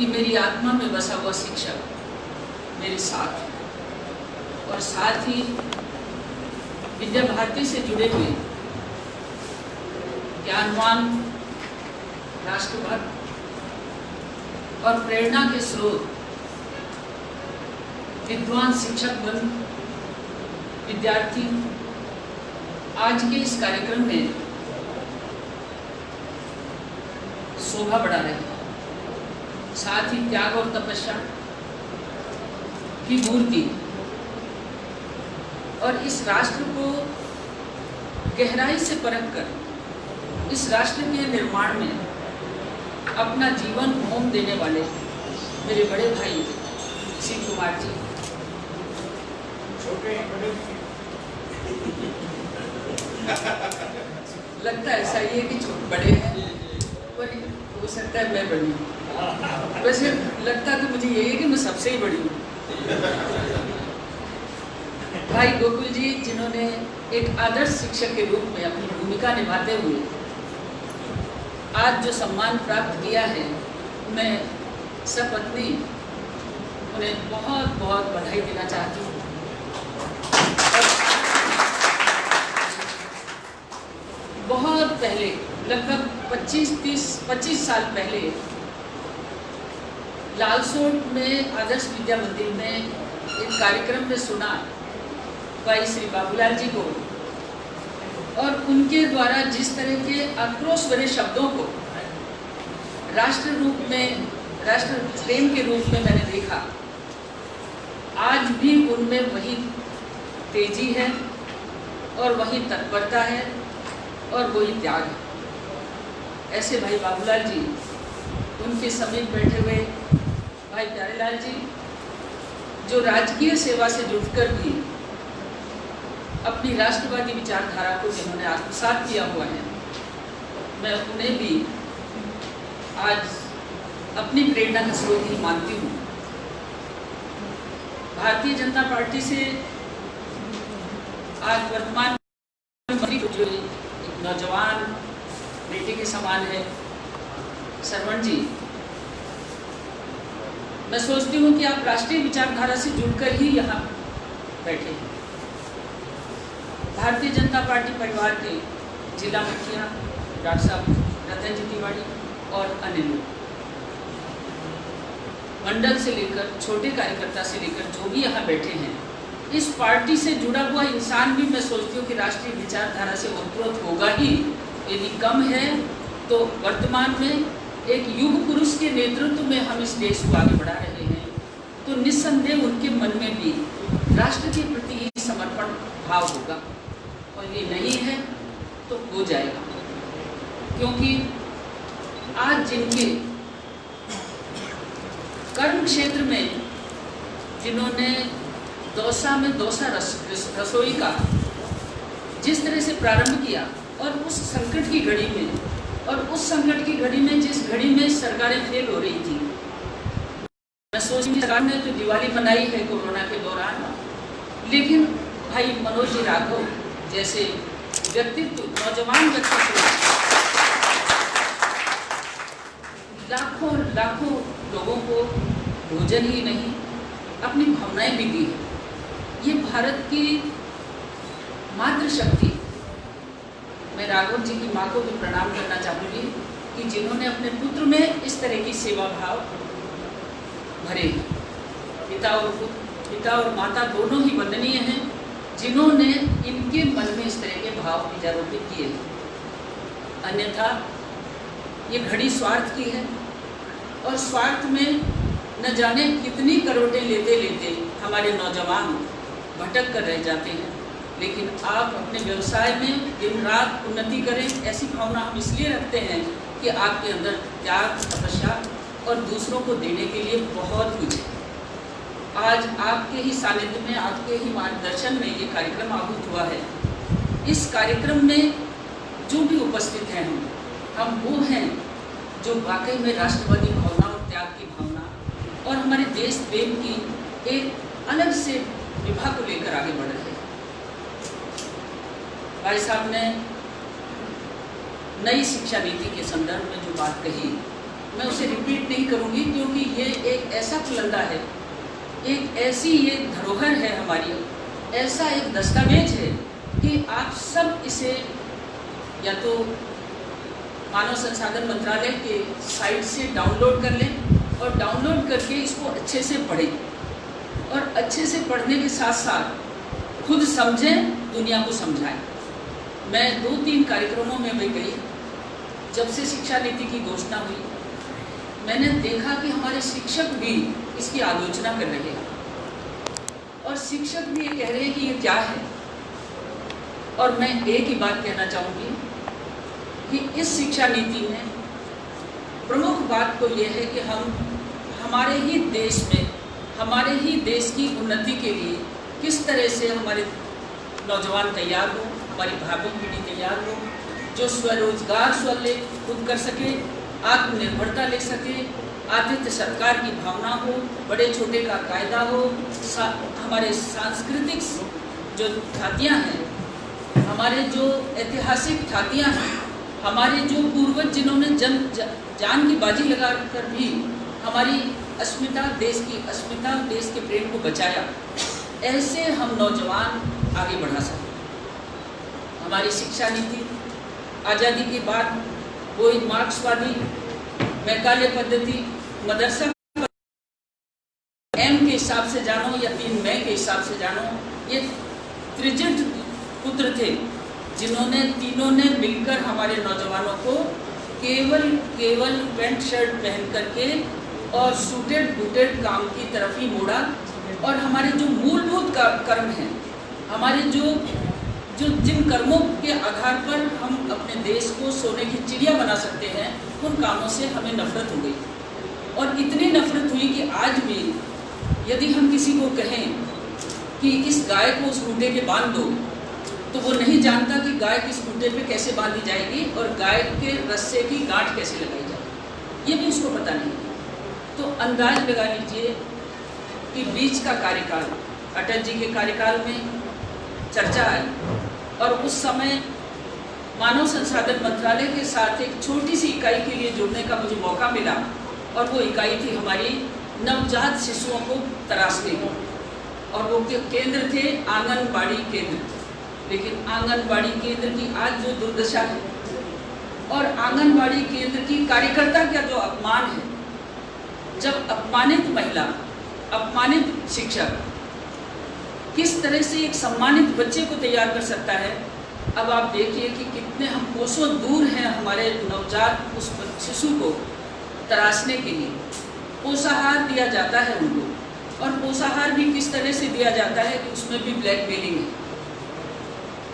कि मेरी आत्मा में बसा हुआ शिक्षक मेरे साथ है, और साथ ही विद्या भारती से जुड़े हुए ज्ञानवान, राष्ट्रभक्त और प्रेरणा के स्रोत विद्वान शिक्षक बंद, विद्यार्थी आज के इस कार्यक्रम में शोभा बढ़ा रहे हैं। साथ ही त्याग और तपस्या की मूर्ति और इस राष्ट्र को गहराई से परख कर इस राष्ट्र के निर्माण में अपना जीवन होम देने वाले मेरे बड़े भाई शिव कुमार जी। लगता ऐसा ही है कि छोटे बड़े हैं, पर हो सकता है मैं बड़ी हूँ। वैसे लगता तो मुझे यही है कि मैं सबसे ही बड़ी हूँ। भाई गोकुल जी, जिन्होंने एक आदर्श शिक्षक के रूप में अपनी भूमिका निभाते हुए आज जो सम्मान प्राप्त किया है, मैं सपत्नी उन्हें बहुत बहुत बधाई देना चाहती हूँ। बहुत पहले, लगभग 25 साल पहले लालसोट में आदर्श विद्या मंदिर में एक कार्यक्रम में सुना भाई श्री बाबूलाल जी को, और उनके द्वारा जिस तरह के आक्रोश भरे शब्दों को राष्ट्र प्रेम के रूप में मैंने देखा, आज भी उनमें वही तेजी है और वही तत्परता है और वही त्याग है। ऐसे भाई बाबूलाल जी, उनके समीप बैठे हुए भाई प्यारेलाल जी, जो राजकीय सेवा से जुड़कर भी अपनी राष्ट्रवादी विचारधारा को जिन्होंने आत्मसात किया हुआ है, मैं उन्हें भी आज अपनी प्रेरणा का स्रोत ही मानती हूँ। भारतीय जनता पार्टी से आज वर्तमान मंत्री जो एक नौजवान बेटे के समान है, सरवण जी, मैं सोचती हूँ कि आप राष्ट्रीय विचारधारा से जुड़कर ही यहाँ बैठे हैं। भारतीय जनता पार्टी परिवार के जिला मुखिया डॉक्टर साहब रतन जी तिवारी और अन्य लोग, मंडल से लेकर छोटे कार्यकर्ता से लेकर जो भी यहाँ बैठे हैं, इस पार्टी से जुड़ा हुआ इंसान भी मैं सोचती हूँ कि राष्ट्रीय विचारधारा से ओतप्रोत होगा ही। यदि कम है तो वर्तमान में एक युग पुरुष के नेतृत्व में हम इस देश को आगे बढ़ा रहे हैं, तो निस्संदेह उनके मन में भी राष्ट्र के प्रति समर्पण भाव होगा, और ये नहीं है तो हो जाएगा। क्योंकि आज जिनके कर्म क्षेत्र में, जिन्होंने दौसा में दौसा रसोई का जिस तरह से प्रारंभ किया, और उस संकट की घड़ी में जिस घड़ी में सरकारें फेल हो रही थी, मैं सोचती हूँ सरकार ने तो दिवाली मनाई है कोरोना के दौरान, लेकिन भाई मनोज जी राघव जैसे व्यक्तित्व, नौजवान व्यक्तित्व, लाखों लोगों को भोजन ही नहीं, अपनी भावनाएं भी दी है। ये भारत की मातृशक्ति। मैं राघव जी की माँ को भी प्रणाम करना चाहूँगी कि जिन्होंने अपने पुत्र में इस तरह की सेवा भाव भरे। पिता और माता दोनों ही वंदनीय हैं, जिन्होंने इनके मन में इस तरह के भाव बीजारोपित किए। अन्यथा ये घड़ी स्वार्थ की है, और स्वार्थ में न जाने कितनी करोड़ें लेते हमारे नौजवान भटक कर रह जाते हैं। लेकिन आप अपने व्यवसाय में दिन रात उन्नति करें, ऐसी भावना हम इसलिए रखते हैं कि आपके अंदर त्याग, तपस्या और दूसरों को देने के लिए बहुत कुछ है। आज आपके ही सानिध्य में, आपके ही मार्गदर्शन में ये कार्यक्रम आहूत हुआ है। इस कार्यक्रम में जो भी उपस्थित हैं, हम वो हैं जो वाकई में राष्ट्रवादी भावना और त्याग की भावना और हमारे देश प्रेम की एक अलग से विभा को लेकर आगे बढ़ रहे हैं। भाई साहब ने नई शिक्षा नीति के संदर्भ में जो बात कही, मैं उसे रिपीट नहीं करूंगी, क्योंकि ये एक ऐसा कुलंदा है, एक ऐसी ये धरोहर है हमारी, ऐसा एक दस्तावेज है कि आप सब इसे या तो मानव संसाधन मंत्रालय के साइट से डाउनलोड कर लें और डाउनलोड करके इसको अच्छे से पढ़ें और अच्छे से पढ़ने के साथ साथ खुद समझें, दुनिया को समझाएं। मैं 2-3 कार्यक्रमों में भी गई। जब से शिक्षा नीति की घोषणा हुई, मैंने देखा कि हमारे शिक्षक भी इसकी आलोचना कर रहे हैं और शिक्षक भी ये कह रहे हैं कि ये क्या है। और मैं एक ही बात कहना चाहूँगी कि इस शिक्षा नीति में प्रमुख बात तो ये है कि हम हमारे ही देश में, हमारे ही देश की उन्नति के लिए किस तरह से हमारे नौजवान तैयार हो, हमारी भावी पीढ़ी तैयार हो, जो स्वरोजगार खुद कर सके, आत्मनिर्भरता ले सके, आतिथ्य सत्कार की भावना हो, बड़े छोटे का कायदा हो, हमारे सांस्कृतिक जो ख्यातियाँ हैं, हमारे जो ऐतिहासिक ख्यातियाँ हैं, हमारे जो पूर्वज जिन्होंने जान की बाजी लगा कर भी हमारी अस्मिता, देश की अस्मिता, देश के प्रेम को बचाया, ऐसे हम नौजवान आगे बढ़ा सकते। हमारी शिक्षा नीति आज़ादी के बाद वो मार्क्सवादी मैकाले पद्धति, मदरसा एम के हिसाब से जानो या 3 मई के हिसाब से जानो, ये त्रिजट पुत्र थे जिन्होंने तीनों ने मिलकर हमारे नौजवानों को केवल पैंट शर्ट पहन करके और सूटेड बूटेड काम की तरफ ही मोड़ा। और हमारे जो मूलभूत कर्म हैं, हमारे जो जिन कर्मों के आधार पर हम अपने देश को सोने की चिड़िया बना सकते हैं, उन कामों से हमें नफरत हो गई। और इतनी नफरत हुई कि आज भी यदि हम किसी को कहें कि इस गाय को उस खूंटे के बांध दो, तो वो नहीं जानता कि गाय किस खूंटे पे कैसे बांधी जाएगी और गाय के रस्से की गांठ कैसे लगाई जाएगी, ये भी उसको पता नहीं। तो अंदाज लगा लीजिए कि बीच का कार्यकाल, अटल जी के कार्यकाल में चर्चा आई और उस समय मानव संसाधन मंत्रालय के साथ एक छोटी सी इकाई के लिए जुड़ने का मुझे मौका मिला और वो इकाई थी हमारी नवजात शिशुओं को तराशने की, और वो केंद्र थे आंगनबाड़ी केंद्र। लेकिन आंगनबाड़ी केंद्र की आज जो दुर्दशा है और आंगनबाड़ी केंद्र की कार्यकर्ता का जो अपमान है, जब अपमानित महिला, अपमानित शिक्षक किस तरह से एक सम्मानित बच्चे को तैयार कर सकता है। अब आप देखिए कि कितने हम कोसों दूर हैं हमारे नवजात उस शिशु को तराशने के लिए। पोषाहार दिया जाता है उनको, और पोषाहार भी किस तरह से दिया जाता है कि उसमें भी ब्लैकमेलिंग है।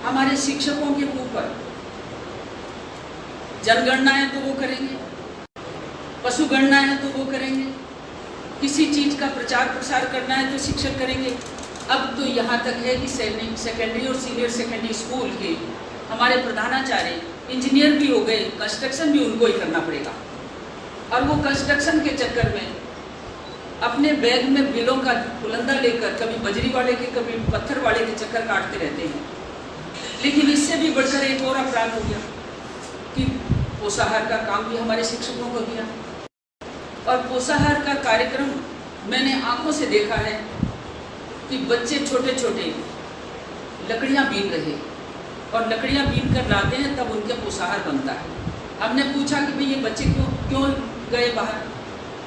हमारे शिक्षकों के ऊपर जनगणना है तो वो करेंगे, पशुगणना है तो वो करेंगे, किसी चीज़ का प्रचार प्रसार करना है तो शिक्षक करेंगे। अब तो यहाँ तक है कि सेकेंडरी और सीनियर सेकेंडरी स्कूल के हमारे प्रधानाचार्य इंजीनियर भी हो गए, कंस्ट्रक्शन भी उनको ही करना पड़ेगा। और वो कंस्ट्रक्शन के चक्कर में अपने बैग में बिलों का कुलंदा लेकर कभी बजरी वाले के कभी पत्थर वाले के चक्कर काटते रहते हैं। लेकिन इससे भी बढ़कर एक और अपराध हो गया कि पोषाहार का काम भी हमारे शिक्षकों को दिया। और पोषाहार का कार्यक्रम मैंने आंखों से देखा है कि बच्चे छोटे छोटे लकड़ियाँ बीन रहे और लकड़ियाँ बीन कर लाते हैं, तब उनका पोषाहार बनता है। हमने पूछा कि भाई ये बच्चे क्यों गए बाहर,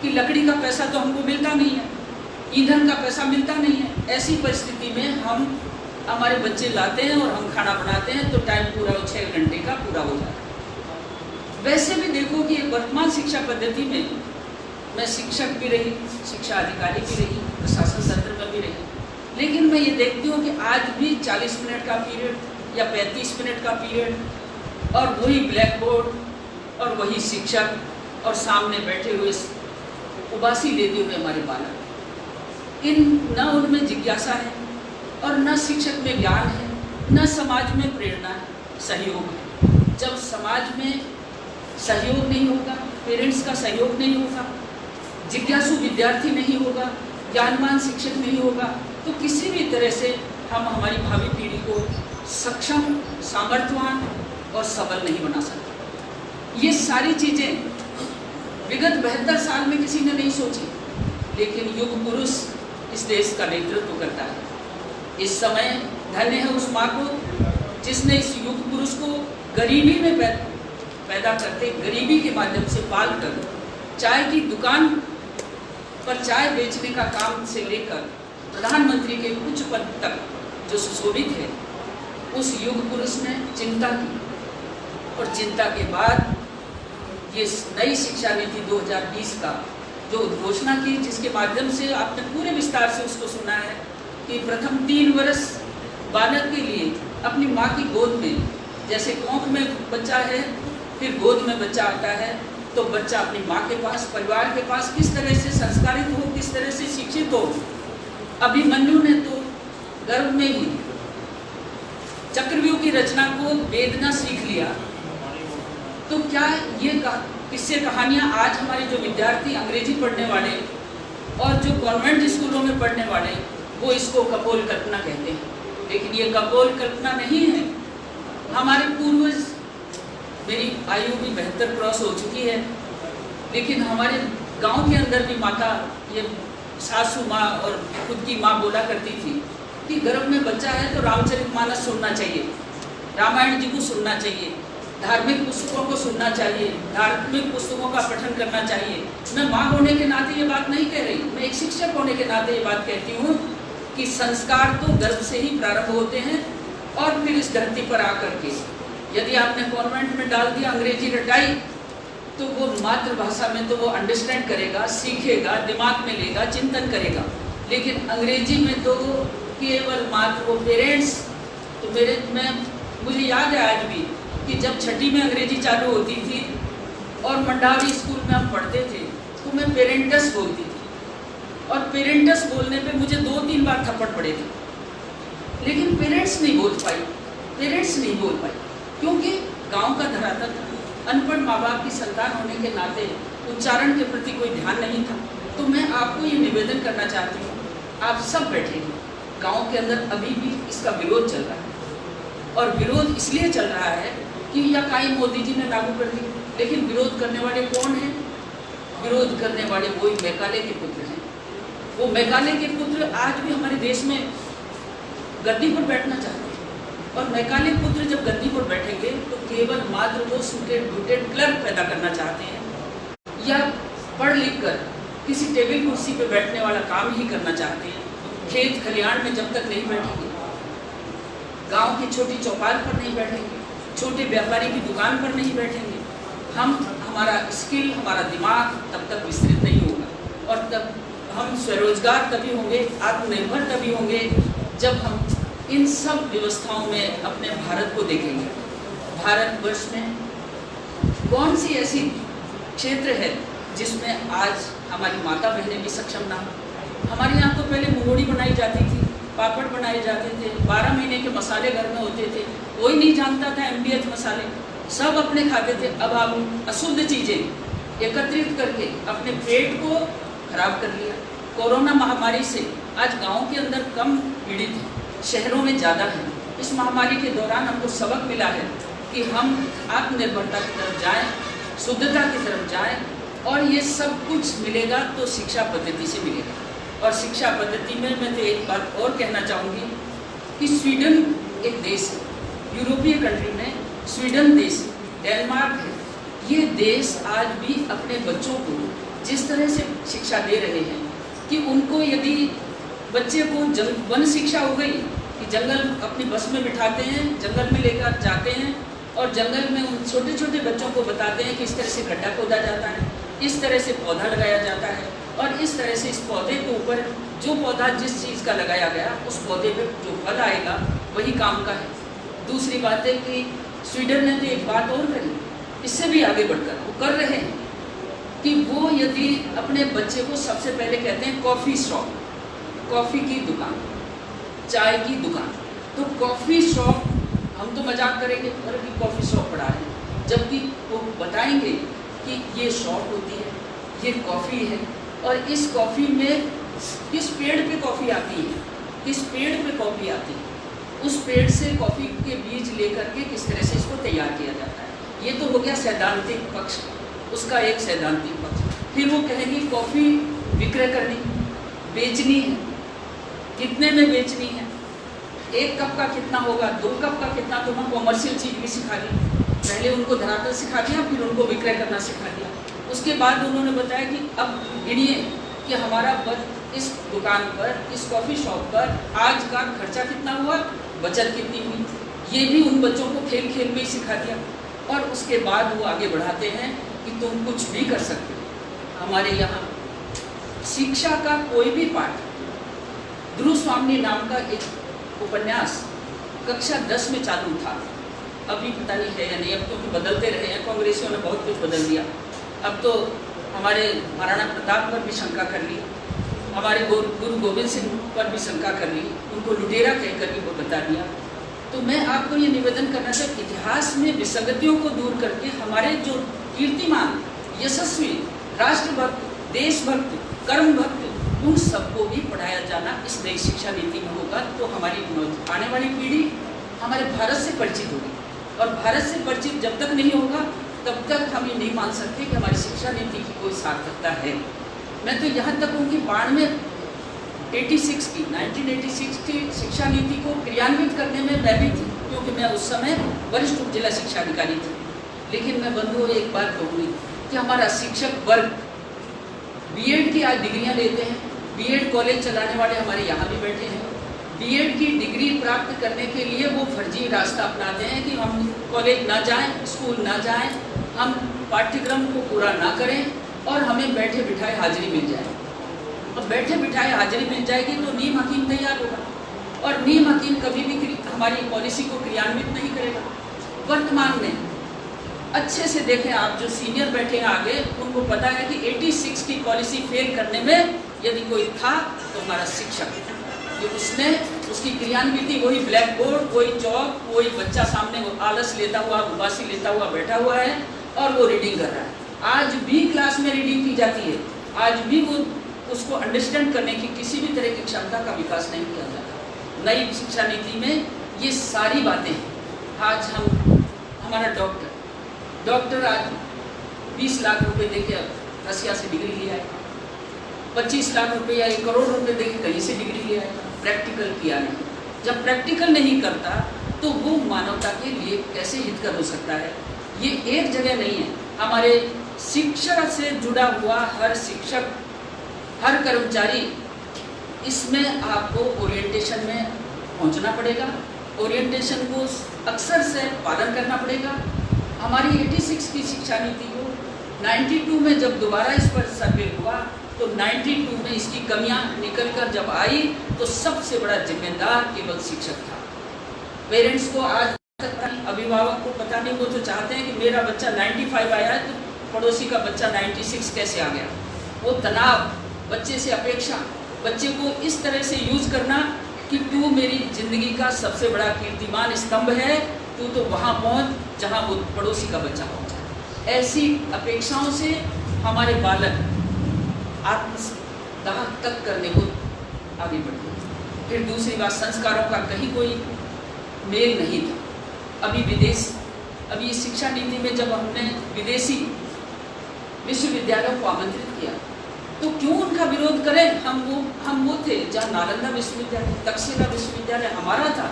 कि लकड़ी का पैसा तो हमको मिलता नहीं है, ईंधन का पैसा मिलता नहीं है। ऐसी परिस्थिति में हम हमारे बच्चे लाते हैं और हम खाना बनाते हैं तो टाइम पूरा 6 घंटे का पूरा हो जाता है। वैसे भी देखो कि वर्तमान शिक्षा पद्धति में मैं शिक्षक भी रही, शिक्षा अधिकारी भी रही, प्रशासन तंत्र में भी रही, लेकिन मैं ये देखती हूँ कि आज भी 40 मिनट का पीरियड या 35 मिनट का पीरियड और वही ब्लैक बोर्ड और वही शिक्षक और सामने बैठे हुए उबासी लेते हुए हमारे बालक। न उनमें जिज्ञासा है और न शिक्षक में ज्ञान है, न समाज में प्रेरणा है, सहयोग है। जब समाज में सहयोग नहीं होगा, पेरेंट्स का सहयोग नहीं होगा, जिज्ञासु विद्यार्थी नहीं होगा, ज्ञानवान शिक्षक नहीं होगा, तो किसी भी तरह से हम हमारी भावी पीढ़ी को सक्षम, सामर्थ्यवान और सबल नहीं बना सकते। ये सारी चीज़ें विगत 72 साल में किसी ने नहीं सोची, लेकिन युग पुरुष इस देश का नेतृत्व करता है। इस समय धन्य है उस माँ को जिसने इस युग पुरुष को गरीबी में पैदा करते, गरीबी के माध्यम से पाल कर चाय की दुकान पर चाय बेचने का काम से लेकर प्रधानमंत्री के उच्च पद तक जो सुशोभित है, उस युग पुरुष ने चिंता की। और चिंता के बाद ये नई शिक्षा नीति 2020 का जो उद्घोषणा की, जिसके माध्यम से आपने पूरे विस्तार से उसको सुना है कि प्रथम 3 वर्ष बालक के लिए अपनी माँ की गोद में, जैसे कोख में बच्चा है फिर गोद में बच्चा आता है, तो बच्चा अपनी माँ के पास, परिवार के पास किस तरह से संस्कारित हो, किस तरह से शिक्षित हो। अभिमन्यु ने तो गर्भ में ही चक्रव्यूह की रचना को वेदना सीख लिया। तो क्या ये किस्से कहानियाँ आज हमारे जो विद्यार्थी अंग्रेजी पढ़ने वाले और जो गवर्नमेंट स्कूलों में पढ़ने वाले, वो इसको कपोल कल्पना कहते हैं, लेकिन ये कपोल कल्पना नहीं है। हमारे पूर्वज, मेरी आयु भी 72 क्रॉस हो चुकी है, लेकिन हमारे गांव के अंदर भी माता, ये सासू माँ और खुद की माँ बोला करती थी कि गर्भ में बच्चा है तो रामचरितमानस सुनना चाहिए, रामायण जी को सुनना चाहिए, धार्मिक पुस्तकों को सुनना चाहिए, धार्मिक पुस्तकों का पठन करना चाहिए। मैं माँ होने के नाते ये बात नहीं कह रही, मैं एक शिक्षक होने के नाते ये बात कहती हूँ कि संस्कार तो गर्भ से ही प्रारंभ होते हैं और फिर इस धरती पर आकर के यदि आपने कॉन्वेंट में डाल दिया, अंग्रेजी रटाई, तो वो मातृभाषा में तो वो अंडरस्टैंड करेगा, सीखेगा, दिमाग में लेगा, चिंतन करेगा। लेकिन अंग्रेजी में तो केवल मात्र वो पेरेंट्स, तो मुझे याद है आज भी कि जब छठी में अंग्रेजी चालू होती थी और मंडावी स्कूल में हम पढ़ते थे, तो मैं पेरेंटस बोलती थी और पेरेंटस बोलने पे मुझे 2-3 बार थप्पड़ पड़े थे, लेकिन पेरेंट्स नहीं बोल पाई, क्योंकि गांव का धरातल था, अनपढ़ माँ बाप की संतान होने के नाते उच्चारण के प्रति कोई ध्यान नहीं था। तो मैं आपको ये निवेदन करना चाहती हूँ, आप सब बैठे हैं, गाँव के अंदर अभी भी इसका विरोध चल रहा है और विरोध इसलिए चल रहा है कि या काई मोदी जी ने लागू कर दी, लेकिन विरोध करने वाले कौन हैं? विरोध करने वाले वही मैकाले के पुत्र हैं। वो मैकाले के पुत्र आज भी हमारे देश में गद्दी पर बैठना चाहते हैं, और मैकाले पुत्र जब गद्दी पर बैठेंगे तो केवल मात्र वो सूटेड बूटेड क्लर्क पैदा करना चाहते हैं या पढ़ लिख कर किसी टेबल कुर्सी पर बैठने वाला काम ही करना चाहते हैं। खेत खलिहान में जब तक नहीं बैठेंगे, गांव की छोटी चौपाल पर नहीं बैठेंगे, छोटे व्यापारी की दुकान पर नहीं बैठेंगे, हमारा स्किल, हमारा दिमाग तब तक विस्तृत नहीं होगा और तब हम स्वरोजगार तभी होंगे, आत्मनिर्भर तभी होंगे जब हम इन सब व्यवस्थाओं में अपने भारत को देखेंगे। भारतवर्ष में कौन सी ऐसी क्षेत्र है जिसमें आज हमारी माता बहनें भी सक्षम ना हो? हमारे यहाँ तो पहले मुंगोड़ी बनाई जाती थी, पापड़ बनाए जाते थे, 12 महीने के मसाले घर में होते थे, कोई नहीं जानता था MDH मसाले, सब अपने खाते थे। अब आप अशुद्ध चीज़ें एकत्रित करके अपने पेट को खराब कर लिया। कोरोना महामारी से आज गांव के अंदर कम पीड़ित हैं, शहरों में ज़्यादा है। इस महामारी के दौरान हमको सबक मिला है कि हम आत्मनिर्भरता की तरफ जाएं, शुद्धता की तरफ जाएं, और ये सब कुछ मिलेगा तो शिक्षा पद्धति से मिलेगा। और शिक्षा पद्धति में मैं तो एक बात और कहना चाहूँगी कि स्वीडन एक देश है, यूरोपीय कंट्री में स्वीडन देश, डेनमार्क है, ये देश आज भी अपने बच्चों को जिस तरह से शिक्षा दे रहे हैं कि उनको, यदि बच्चे को वन शिक्षा हो गई कि जंगल अपनी बस में बिठाते हैं, जंगल में लेकर जाते हैं और जंगल में उन छोटे छोटे बच्चों को बताते हैं कि इस तरह से गड्ढा खोदा जाता है, इस तरह से पौधा लगाया जाता है और इस तरह से इस पौधे के ऊपर जो पौधा जिस चीज़ का लगाया गया उस पौधे पे जो फल आएगा वही काम का है। दूसरी बात है कि स्वीडन ने तो एक बात और करी, इससे भी आगे बढ़कर वो कर रहे हैं कि वो यदि अपने बच्चे को सबसे पहले कहते हैं कॉफ़ी शॉप, कॉफ़ी की दुकान, चाय की दुकान, तो कॉफ़ी शॉप हम तो मजाक करेंगे अरे कि कॉफ़ी शॉप पढ़ा है, जबकि वो बताएंगे कि ये शॉप होती है, ये कॉफ़ी है और इस कॉफ़ी में किस पेड़ पे कॉफ़ी आती है, किस पेड़ पे कॉफ़ी आती है, उस पेड़ से कॉफ़ी के बीज लेकर के किस तरह से इसको तैयार किया जाता है। ये तो हो गया सैद्धांतिक पक्ष, उसका एक सैद्धांतिक पक्ष। फिर वो कहेंगी कॉफ़ी विक्रय करनी, बेचनी है, कितने में बेचनी है, 1 कप का कितना होगा, 2 कप का कितना, तो हम कॉमर्शियल चीज़ भी सिखा दी। पहले उनको धरातल सिखा दिया, फिर उनको विक्रय करना सिखा दिया। उसके बाद उन्होंने बताया कि अब गिनिए कि हमारा इस दुकान पर, इस कॉफ़ी शॉप पर आज का खर्चा कितना हुआ, बचत कितनी हुई। ये भी उन बच्चों को खेल खेल में ही सिखा दिया। और उसके बाद वो आगे बढ़ाते हैं कि तुम कुछ भी कर सकते हो। हमारे यहाँ शिक्षा का कोई भी पाठ, ध्रुव स्वामी नाम का एक उपन्यास कक्षा 10 में चालू था, अभी पता नहीं है या नहीं, अब तो बदलते रहे हैं, कांग्रेसियों ने बहुत कुछ बदल दिया। अब तो हमारे महाराणा प्रताप पर भी शंका कर ली, हमारे गुरु गोविंद सिंह पर भी शंका कर ली, उनको लुटेरा कहकर भी वो बता दिया। तो मैं आपको ये निवेदन करना चाहता, इतिहास में विसंगतियों को दूर करके हमारे जो कीर्तिमान, यशस्वी, राष्ट्रभक्त, देशभक्त, कर्मभक्त, उन सबको भी पढ़ाया जाना इस नई शिक्षा नीति में होगा। तो हमारी आने वाली पीढ़ी हमारे भारत से परिचित होगी, और भारत से परिचित जब तक नहीं होगा तब तक हम ये नहीं मान सकते कि हमारी शिक्षा नीति की कोई सार्थकता है। मैं तो यहाँ तक उनकी 1986 की शिक्षा नीति को क्रियान्वित करने में मैं भी थी, क्योंकि मैं उस समय वरिष्ठ उप जिला शिक्षा अधिकारी थी। लेकिन मैं बंधुओं एक बात कहूँगी कि हमारा शिक्षक वर्ग बीएड की आज डिग्रियाँ लेते हैं, बीएड कॉलेज चलाने वाले हमारे यहाँ भी बैठे हैं। बीएड की डिग्री प्राप्त करने के लिए वो फर्जी रास्ता अपनाते हैं कि हम कॉलेज ना जाएं, स्कूल ना जाएं, हम पाठ्यक्रम को पूरा ना करें और हमें बैठे बिठाए हाजिरी मिल जाए। अब बैठे बिठाए हाजिरी मिल जाएगी तो नीम हकीम तैयार होगा, और नीम हकीम कभी भी हमारी पॉलिसी को क्रियान्वित नहीं करेगा। वर्तमान में अच्छे से देखें, आप जो सीनियर बैठे हैं आगे, उनको पता है कि 86 की पॉलिसी फेल करने में यदि कोई था तो हमारा शिक्षक, जो उसने उसकी क्रियान्विति, वही ब्लैक बोर्ड, वही चौक, वही बच्चा सामने वो आलस लेता हुआ, उबासी लेता हुआ बैठा हुआ है और वो रीडिंग कर रहा है। आज भी क्लास में रीडिंग की जाती है, आज भी वो उसको अंडरस्टैंड करने की किसी भी तरह की क्षमता का विकास नहीं किया जाता। नई शिक्षा नीति में ये सारी बातें, आज हमारा डॉक्टर आज 20 लाख रुपए देके रसिया से डिग्री लिया है, 25 लाख रुपए या 1 करोड़ रुपए देके कहीं से डिग्री लिया है, प्रैक्टिकल किया नहीं। जब प्रैक्टिकल नहीं करता तो वो मानवता के लिए कैसे हितकर हो सकता है। ये एक जगह नहीं है, हमारे शिक्षा से जुड़ा हुआ हर शिक्षक, हर कर्मचारी, इसमें आपको ओरिएंटेशन में पहुंचना पड़ेगा, ओरिएंटेशन को अक्सर से पालन करना पड़ेगा। हमारी 86 की शिक्षा नीति को 92 में जब दोबारा इस पर सर्वे हुआ तो 92 में इसकी कमियां निकलकर जब आई तो सबसे बड़ा जिम्मेदार केवल शिक्षक था। पेरेंट्स को आज तक, अभिभावक को पता नहीं, वो तो चाहते हैं कि मेरा बच्चा 95 आया है तो पड़ोसी का बच्चा 96 कैसे आ गया। वो तनाव, बच्चे से अपेक्षा, बच्चे को इस तरह से यूज करना कि तू मेरी जिंदगी का सबसे बड़ा कीर्तिमान स्तंभ है, तू तो वहाँ पहुँच जहाँ वो पड़ोसी का बच्चा पहुँचा। ऐसी अपेक्षाओं से हमारे बालक आत्मदाह तक करने को आगे बढ़ते। फिर दूसरी बात, संस्कारों का कहीं कोई मेल नहीं था। अभी इस शिक्षा नीति में जब हमने विदेशी विश्वविद्यालयों को आमंत्रित किया तो क्यों उनका विरोध करें। हम वो थे जहाँ नालंदा विश्वविद्यालय, तक्षशिला विश्वविद्यालय हमारा था,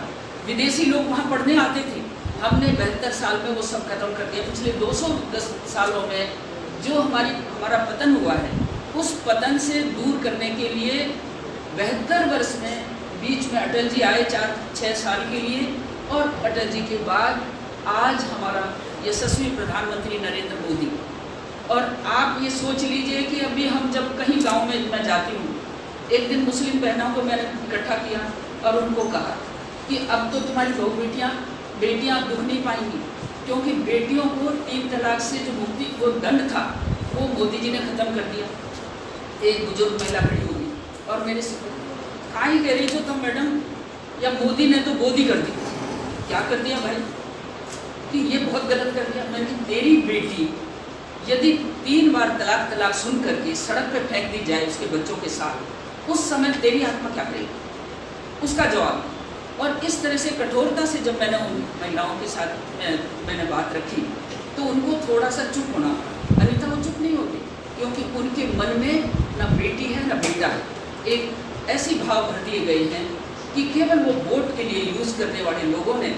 विदेशी लोग वहाँ पढ़ने आते थे। हमने 72 साल में वो सब खत्म कर दिया। पिछले 210 सालों में जो हमारा पतन हुआ है, उस पतन से दूर करने के लिए 72 वर्ष में बीच में अटल जी आए 4-6 साल के लिए, और अटल जी के बाद आज हमारा यशस्वी प्रधानमंत्री नरेंद्र मोदी। और आप ये सोच लीजिए कि अभी हम जब कहीं गांव में मैं जाती हूँ, एक दिन मुस्लिम बहनों को मैंने इकट्ठा किया और उनको कहा कि अब तो तुम्हारी बहू बेटियाँ दुख नहीं पाएंगी, क्योंकि बेटियों को 3 तलाक से जो मुक्ति, वो दंड था, वो मोदी जी ने ख़त्म कर दिया। एक बुजुर्ग महिला खड़ी होगी और मेरे से कहाँ ही कह रही थी, तो मैडम या मोदी ने तो गोदी कर दी। क्या कर दिया भाई कि ये बहुत गलत कर दिया। मैंने तेरी बेटी यदि 3 बार तलाक सुन करके सड़क पे फेंक दी जाए उसके बच्चों के साथ, उस समय तेरी आत्मा क्या करेगी, उसका जवाब। और इस तरह से कठोरता से जब मैंने उन महिलाओं के साथ मैंने बात रखी तो उनको थोड़ा सा चुप होना पड़ा, अन्यथा वो चुप नहीं होती। क्योंकि उनके मन में न बेटी है न बेटा है। एक ऐसी भाव भर दिए गए हैं कि केवल वो वोट के लिए यूज़ करने वाले लोगों ने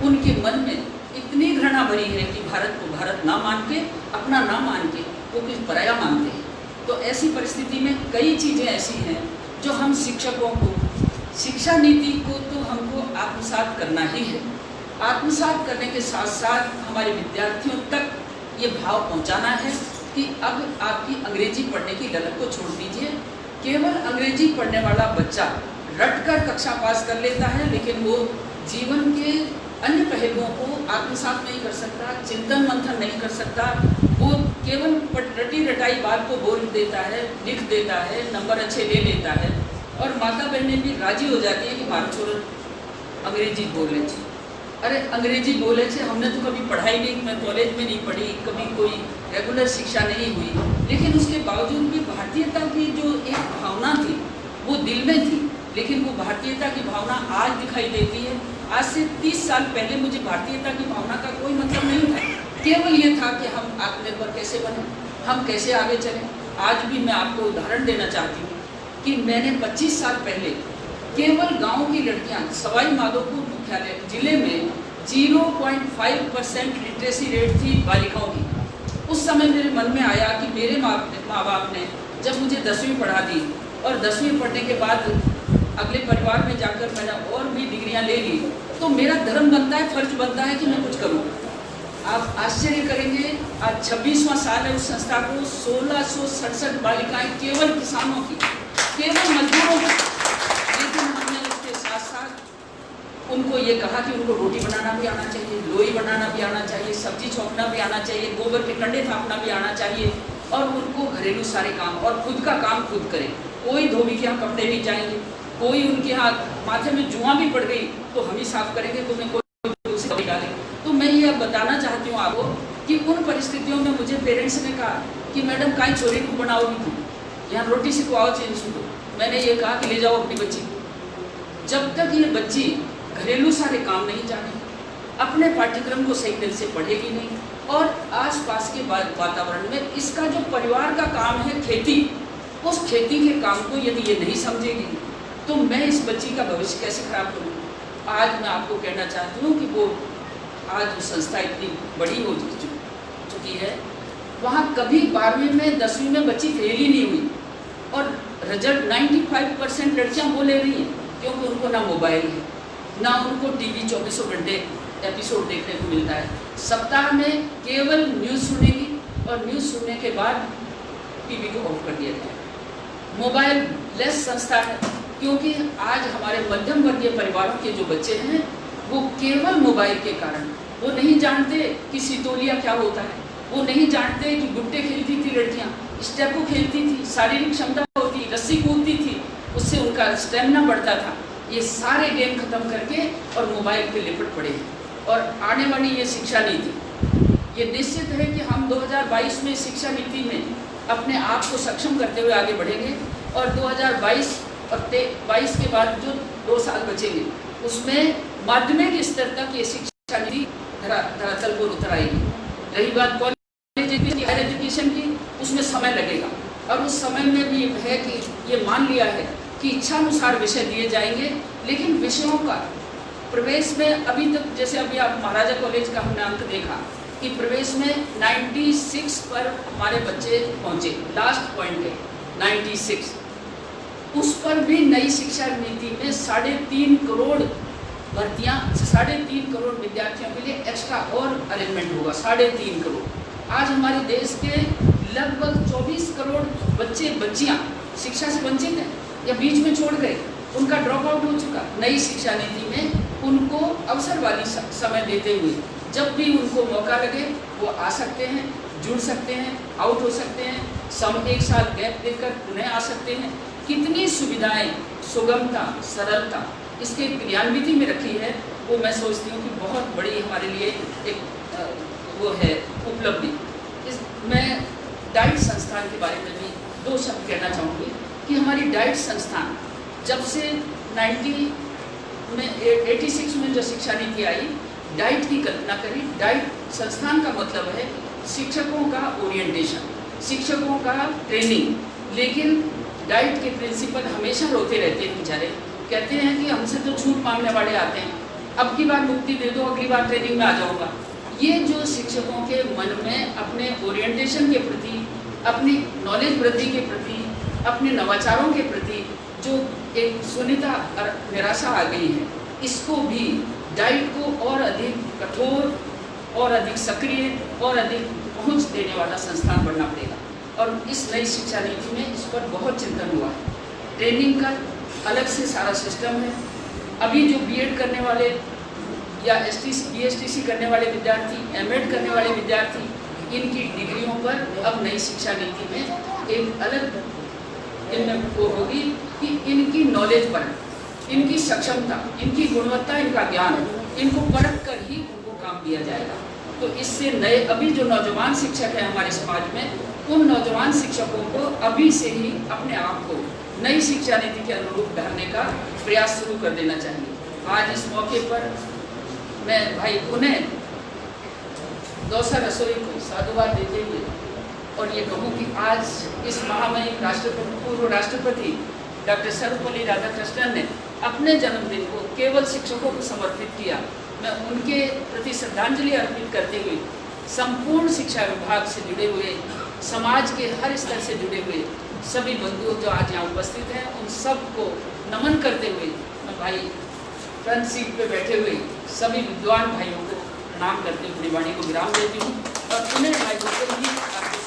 उनके मन में इतनी घृणा भरी है कि भारत को भारत ना मान के, अपना ना मान के वो कुछ पराया मानते हैं। तो ऐसी परिस्थिति में कई चीज़ें ऐसी हैं जो हम शिक्षकों को, शिक्षा नीति को तो हमको आत्मसात करना ही है। आत्मसात करने के साथ साथ हमारे विद्यार्थियों तक ये भाव पहुंचाना है कि अब आपकी अंग्रेजी पढ़ने की ललक को छोड़ दीजिए। केवल अंग्रेजी पढ़ने वाला बच्चा रटकर कक्षा पास कर लेता है, लेकिन वो जीवन के अन्य पहलुओं को आत्मसात नहीं कर सकता, चिंतन मंथन नहीं कर सकता। वो केवल रटी रटाई बात को बोल देता है, लिख देता है, नंबर अच्छे ले लेता है और माता बहनें भी राजी हो जाती है कि मार छोड़ अंग्रेजी बोले। अरे अंग्रेजी बोले छे, हमने तो कभी पढ़ाई नहीं, मैं कॉलेज में नहीं पढ़ी, कभी कोई रेगुलर शिक्षा नहीं हुई, लेकिन उसके बावजूद भी भारतीयता की जो एक भावना थी वो दिल में थी। लेकिन वो भारतीयता की भावना आज दिखाई देती है। आज से 30 साल पहले मुझे भारतीयता की भावना का कोई मतलब नहीं था। केवल ये था कि हम आत्मनिर्भर कैसे बने, हम कैसे आगे चलें। आज भी मैं आपको उदाहरण देना चाहती हूँ कि मैंने 25 साल पहले केवल गाँव की लड़कियाँ, सवाई माधोपुर मुख्यालय जिले में 0.5% लिटरेसी रेट थी बालिकाओं की। उस समय मेरे मन में आया कि मेरे माँ बाप ने जब मुझे 10वीं पढ़ा दी और 10वीं पढ़ने के बाद अगले परिवार में जाकर मैंने और भी डिग्रियां ले ली, तो मेरा धर्म बनता है, फर्ज बनता है कि मैं कुछ करूं। आप आश्चर्य करेंगे, आज 26वां साल है उस संस्था को। 1667 बालिकाएं केवल किसानों की, केवल मजदूरों की। लेकिन हमने उसके साथ साथ उनको ये कहा कि उनको रोटी बनाना भी आना चाहिए, लोई बनाना भी आना चाहिए, सब्जी छोंकना भी आना चाहिए, गोबर के कंडे थापना भी आना चाहिए और उनको घरेलू सारे काम और खुद का काम खुद करें। कोई धोबी के यहाँ कपड़े नहीं जाएंगे, कोई उनके यहाँ माथे में जुआं भी पड़ गई तो हम ही साफ करेंगे, तुम्हें कोई दूसरी डालेंगे। तो मैं ये अब बताना चाहती हूँ आपको कि उन परिस्थितियों में मुझे पेरेंट्स ने कहा कि मैडम काई छोरी को बनाओगी तुम, यहाँ रोटी सिखवाओ चेंज सुनो। मैंने ये कहा कि ले जाओ अपनी बच्ची को। जब तक ये बच्ची घरेलू सारे काम नहीं जाने, अपने पाठ्यक्रम को सही तरह से पढ़ेगी नहीं और आसपास के वातावरण में इसका जो परिवार का काम है खेती, उस खेती के काम को यदि ये नहीं समझेगी तो मैं इस बच्ची का भविष्य कैसे खराब करूँ। आज मैं आपको कहना चाहती हूँ कि वो आज वो संस्था इतनी बड़ी हो चुकी है, वहाँ कभी 12वीं में 10वीं में बच्ची फेल ही नहीं हुई और रिजल्ट 95% लड़कियाँ वो ले रही हैं, क्योंकि उनको ना मोबाइल है, ना उनको टीवी 24 घंटे एपिसोड देखने को मिलता है। सप्ताह में केवल न्यूज़ सुनेगी और न्यूज़ सुनने के बाद टीवी को ऑफ कर दिया जाए। मोबाइल लेस संस्था है, क्योंकि आज हमारे मध्यम वर्गीय परिवारों के जो बच्चे हैं वो केवल मोबाइल के कारण वो नहीं जानते कि सितोलिया क्या होता है, वो नहीं जानते कि गुट्टे खेलती थी लड़कियाँ, स्टेपो खेलती थी, शारीरिक क्षमता होती, रस्सी कूदती थी, उससे उनका स्टेमिना बढ़ता था। ये सारे गेम खत्म करके और मोबाइल पे लिपट पड़े हैं। और आने वाली ये शिक्षा नीति, ये निश्चित है कि हम 2022 में शिक्षा नीति में अपने आप को सक्षम करते हुए आगे बढ़ेंगे और 2022 और 23 के बाद जो 2 साल बचेंगे उसमें माध्यमिक स्तर तक ये शिक्षा नीति धरातल पर उतर आएगी। रही बात कॉलेज हायर एजुकेशन की, उसमें समय लगेगा और उस समय में भी है कि ये मान लिया है कि इच्छानुसार विषय दिए जाएंगे, लेकिन विषयों का प्रवेश में अभी तक, जैसे अभी आप महाराजा कॉलेज का हमने अंक देखा कि प्रवेश में 96 पर हमारे बच्चे पहुँचे, लास्ट पॉइंट है 96। उस पर भी नई शिक्षा नीति में 3.5 करोड़ भर्तियाँ, 3.5 करोड़ विद्यार्थियों के लिए एक्स्ट्रा और अरेंजमेंट होगा। 3.5 करोड़। आज हमारे देश के लगभग 24 करोड़ बच्चे बच्चियाँ शिक्षा से वंचित हैं या बीच में छोड़ गए, उनका ड्रॉप आउट हो चुका। नई शिक्षा नीति में उनको अवसर वाली समय देते हुए जब भी उनको मौका लगे वो आ सकते हैं, जुड़ सकते हैं, आउट हो सकते हैं, 1 साल गैप देकर पुनः आ सकते हैं। कितनी सुविधाएं, सुगमता, सरलता इसके क्रियान्विति में रखी है, वो मैं सोचती हूँ कि बहुत बड़ी हमारे लिए एक वो है उपलब्धि। मैं डाइट संस्थान के बारे में भी 2 शब्द कहना चाहूँगी कि हमारी डाइट संस्थान जब से 86 में जो शिक्षा नीति आई, डाइट की कल्पना करी। डाइट संस्थान का मतलब है शिक्षकों का ओरिएंटेशन, शिक्षकों का ट्रेनिंग, लेकिन डाइट के प्रिंसिपल हमेशा रोते रहते हैं बेचारे, कहते हैं कि हमसे तो छूट मांगने वाले आते हैं, अब की बार मुक्ति दे दो, अगली बार ट्रेनिंग में आ जाऊँगा। ये जो शिक्षकों के मन में अपने ओरिएंटेशन के प्रति, अपनी नॉलेज वृद्धि के प्रति, अपने नवाचारों के प्रति जो एक शून्यता और निराशा आ गई है, इसको भी डाइट को और अधिक कठोर और अधिक सक्रिय और अधिक पहुंच देने वाला संस्थान बनना पड़ेगा। और इस नई शिक्षा नीति में इस पर बहुत चिंतन हुआ है। ट्रेनिंग का अलग से सारा सिस्टम है। अभी जो बीएड करने वाले या बीएसटीसी करने वाले विद्यार्थी, एमएड करने वाले विद्यार्थी, इनकी डिग्रियों पर अब नई शिक्षा नीति में एक अलग इनमें वो होगी कि इनकी नॉलेज पर, इनकी सक्षमता, इनकी गुणवत्ता, इनका ज्ञान, इनको परख कर ही उनको काम दिया जाएगा। तो इससे नए अभी जो नौजवान शिक्षक हैं हमारे समाज में, उन नौजवान शिक्षकों को अभी से ही अपने आप को नई शिक्षा नीति के अनुरूप ढालने का प्रयास शुरू कर देना चाहिए। आज इस मौके पर मैं भाई उन्हें दौसा रसोई को साधुवाद देते हुए और ये कहूँ कि आज इस महामहिम पूर्व राष्ट्रपति डॉक्टर सर्वपल्ली राधाकृष्णन ने अपने जन्मदिन को केवल शिक्षकों को समर्पित किया। मैं उनके प्रति श्रद्धांजलि अर्पित करते हुए संपूर्ण शिक्षा विभाग से जुड़े हुए, समाज के हर स्तर से जुड़े हुए सभी बंधुओं जो आज यहाँ उपस्थित हैं, उन सब को नमन करते हुए मैं भाई फ्रंट सीट पे बैठे हुए सभी विद्वान भाइयों को प्रणाम करते हुए अपनी वाणी को विराम देती हूँ और उन्हें भाई गौतम जी आपके